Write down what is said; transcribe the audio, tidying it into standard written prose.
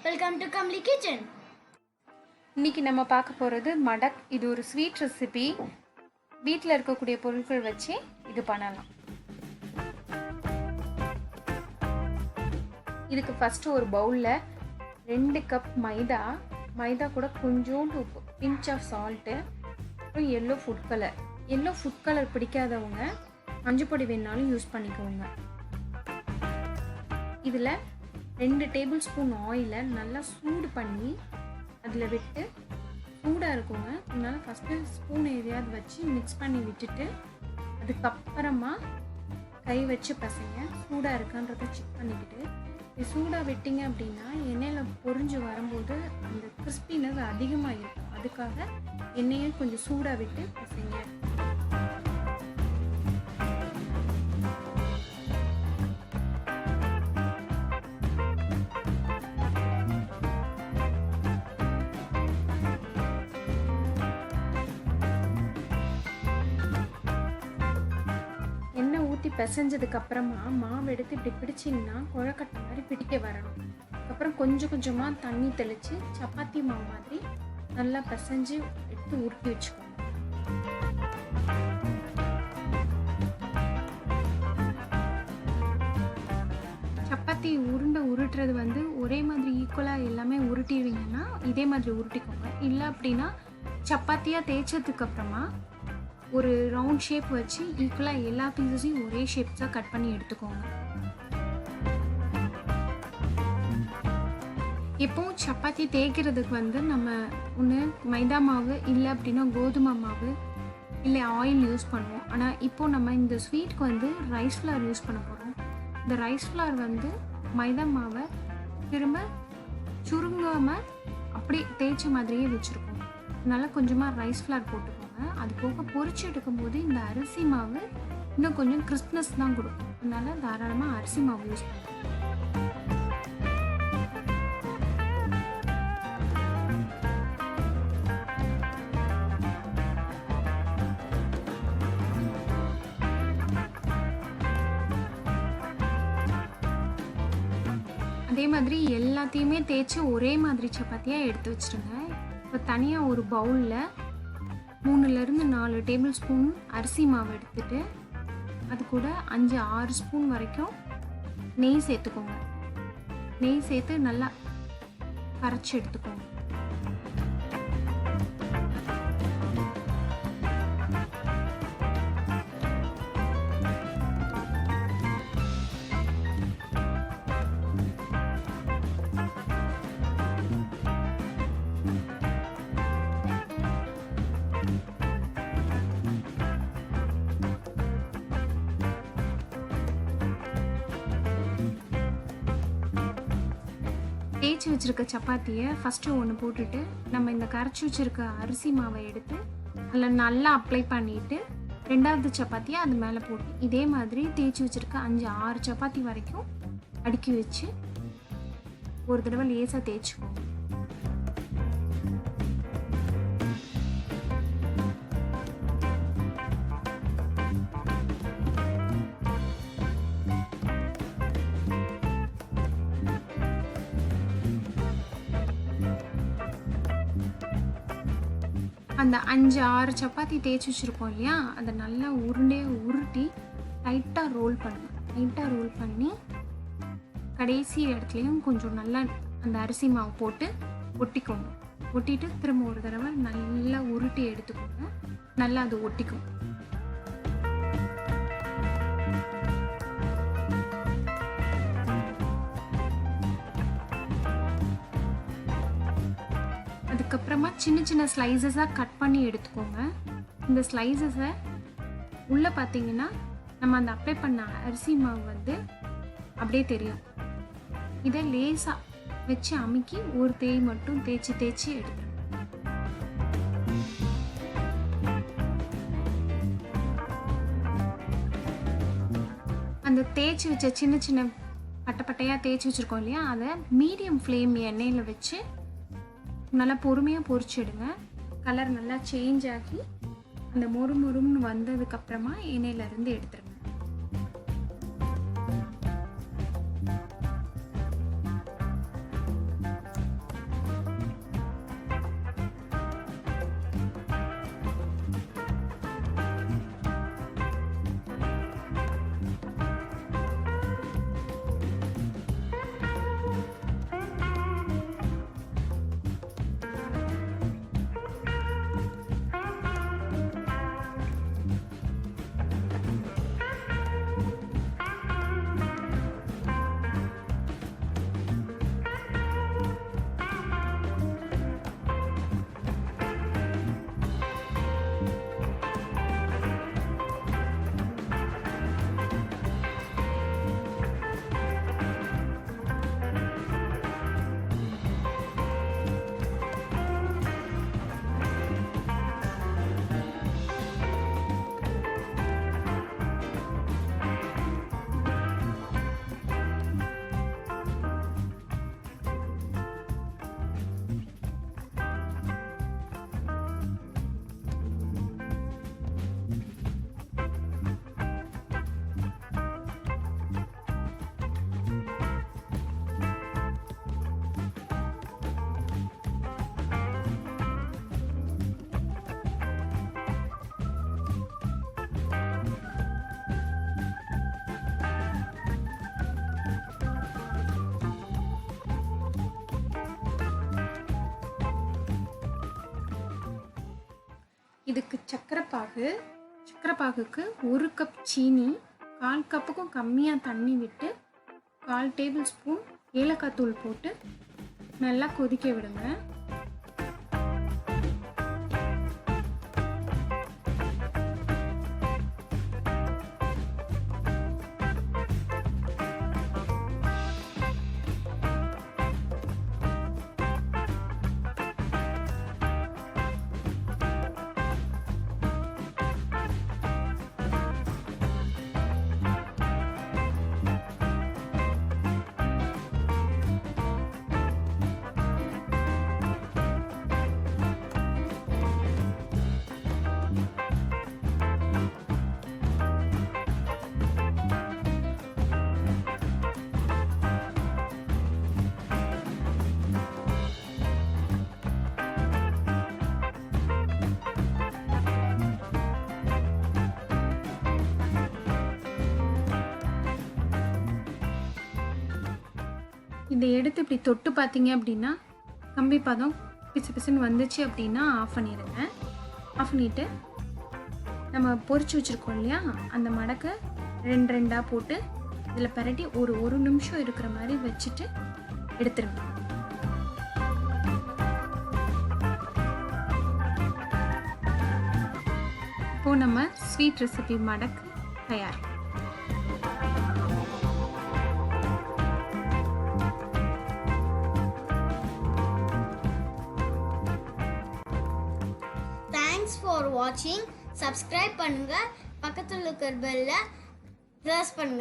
Welcome to Kamli kitchen. இன்றைக்கி நம்ம பார்க்க போகிறது மடக். இது ஒரு ஸ்வீட் ரெசிபி. வீட்டில் இருக்கக்கூடிய பொருட்கள் வச்சு இது பண்ணலாம். இதுக்கு ஃபஸ்ட்டு ஒரு பவுலில் 2 கப் மைதா கூட கொஞ்சோண்டு உப்பு, பிஞ்ச் ஆஃப் சால்ட்டு, அப்புறம் எல்லோ ஃபுட் கலர் பிடிக்காதவங்க மஞ்சள் பொடி வேணாலும் யூஸ் பண்ணிக்கோங்க. இதில் 2 டேபிள் ஸ்பூன் ஆயிலை நல்லா சூடு பண்ணி அதில் விட்டு, சூடாக இருக்குங்க, அதனால ஃபஸ்ட்டு ஸ்பூன் எதையாவது வச்சு மிக்ஸ் பண்ணி விட்டுட்டு அதுக்கப்புறமா கை வச்சு பசங்க சூடாக இருக்கான்றதை செக் பண்ணிக்கிட்டு, இது சூடாக விட்டிங்க அப்படின்னா எண்ணெயில் பொரிஞ்சு வரும்போது அந்த கிறிஸ்பினஸ் அதிகமாக இருக்கும். அதுக்காக எண்ணெயை கொஞ்சம் சூடாக விட்டு பசங்க. பிசைஞ்சதுக்கு அப்புறமா மாவு எடுத்து இப்படி பிடிச்சிங்கன்னா குழக்கட்டை மாதிரி பிடிக்க வரணும். அப்புறம் கொஞ்சம் கொஞ்சமாக தண்ணி தெளித்து சப்பாத்தி மாவு மாதிரி நல்லா பிசைஞ்சு எடுத்து உருட்டி வச்சுக்கோங்க. சப்பாத்தி உருட்டுறது ஒரே மாதிரி ஈக்குவலாக எல்லாமே உருட்டிடுவீங்கன்னா இதே மாதிரி உருட்டிக்கோங்க. இல்லை அப்படின்னா சப்பாத்தியாக தேய்ச்சதுக்கு அப்புறமா ஒரு ரவுண்ட் ஷேப் வச்சு ஈக்குவலாக எல்லா பீஸஸையும் ஒரே ஷேப்ஸாக கட் பண்ணி எடுத்துக்கோங்க. எப்போவும் சப்பாத்தி தேய்க்கிறதுக்கு நம்ம ஒன்று மைதா மாவு, இல்லை அப்படின்னா கோதுமை மாவு, இல்லை ஆயில் யூஸ் பண்ணுவோம். ஆனால் இப்போது நம்ம இந்த ஸ்வீட்க்கு ரைஸ் ஃப்ளார் யூஸ் பண்ண போகிறோம். இந்த ரைஸ் ஃப்ளார் மைதா மாவை திரும்ப சுருங்காமல் அப்படி தேய்ச்ச மாதிரியே வச்சுருக்கோம். அதனால் கொஞ்சமாக ரைஸ் ஃப்ளார் போட்டுக்கோங்க. அது போக பொரிச்சு எடுக்கும்போது இந்த அரிசி மாவு இன்னும் கொஞ்சம் கிறிஸ்ப்னஸ் தான் கொடுக்கும். அதனால தாராளமாக அரிசி மாவு யூஸ் பண்ணுவோம். அதே மாதிரி எல்லாத்தையுமே தேய்ச்சி ஒரே மாதிரி சப்பாத்தியாக எடுத்து வச்சுருங்க. இப்போ தனியாக ஒரு பவுலில் 3-4 டேபிள் ஸ்பூன் அரிசி மாவு எடுத்துட்டு அது கூட 5-6 ஸ்பூன் வரைக்கும் நெய் சேர்த்துக்கோங்க. நெய் சேர்த்து நல்லா கரைச்சி எடுத்துக்கோங்க. தேய்ச்சி வச்சுருக்க சப்பாத்தியை ஃபஸ்ட்டு ஒன்று போட்டுட்டு நம்ம இந்த கரைச்சி வச்சுருக்க அரிசி மாவை எடுத்து அதில் நல்லா அப்ளை பண்ணிவிட்டு 2வது சப்பாத்தியை அது மேலே போட்டு இதே மாதிரி தேய்ச்சி வச்சுருக்க 5-6 சப்பாத்தி வரைக்கும் அடுக்கி வச்சு ஒரு தடவை லேசாக தேய்ச்சிக்கோங்க. அந்த 5-6 சப்பாத்தி தேய்ச்சி வச்சுருக்கோம் இல்லையா, அதை நல்லா உருட்டி டைட்டாக ரோல் பண்ணி கடைசி இடத்துலையும் கொஞ்சம் நல்லா அந்த அரிசி மாவு போட்டு ஒட்டிக்கோங்க. ஒட்டிட்டு திரும்ப ஒரு தடவை நல்லா உருட்டி எடுத்துக்கோங்க. நல்லா அது ஒட்டிக்கும். அதுக்கப்புறமா சின்ன ஸ்லைசஸாக கட் பண்ணி எடுத்துக்கோங்க. இந்த ஸ்லைசஸை உள்ளே பார்த்தீங்கன்னா நம்ம அந்த அப்ளை பண்ண அரிசி மாவு அப்படியே தெரியும். இதை லேசாக வச்சு அமுக்கி ஒரு தேய் மட்டும் தேய்ச்சி எடுத்துருங்க. அந்த தேய்ச்சி வச்ச சின்ன பட்டையாக தேய்ச்சி வச்சுருக்கோம் இல்லையா, அதை மீடியம் ஃப்ளேம் எண்ணெயில் வச்சு நல்லா பொறுமையாக பொரிச்சிடுங்க. கலர் நல்லா சேஞ்ச் ஆகி அந்த மொறுமொறுன்னு வந்ததுக்கப்புறமா எண்ணெயிலேருந்து எடுத்துருங்க. இதுக்கு சக்கரை பாகுக்கு 1 கப் சீனி, 1/4 கப்புக்கும் கம்மியாக தண்ணி விட்டு 1/4 டேபிள் ஸ்பூன் ஏலக்காய் தூள் போட்டு நல்லா கொதிக்க விடுங்க. இதை எடுத்து இப்படி தொட்டு பார்த்தீங்க அப்படின்னா கம்பி பதம் பிசு பிசுன்னு வந்துச்சு அப்படின்னா ஆஃப் பண்ணிடுங்க. ஆஃப் பண்ணிவிட்டு நம்ம பொரிச்சு வச்சுருக்கோம் இல்லையா, அந்த மடக்கை 2 போட்டு இதில் பரட்டி ஒரு நிமிஷம் இருக்கிற மாதிரி வச்சுட்டு எடுத்துருங்க. இப்போது நம்ம ஸ்வீட் ரெசிபி மடக்கு தயார். Thanks for watching. Subscribe பண்ணுங்க, பக்கத்துல இருக்கிற பெல்ல பிரஸ் பண்ணுங்க.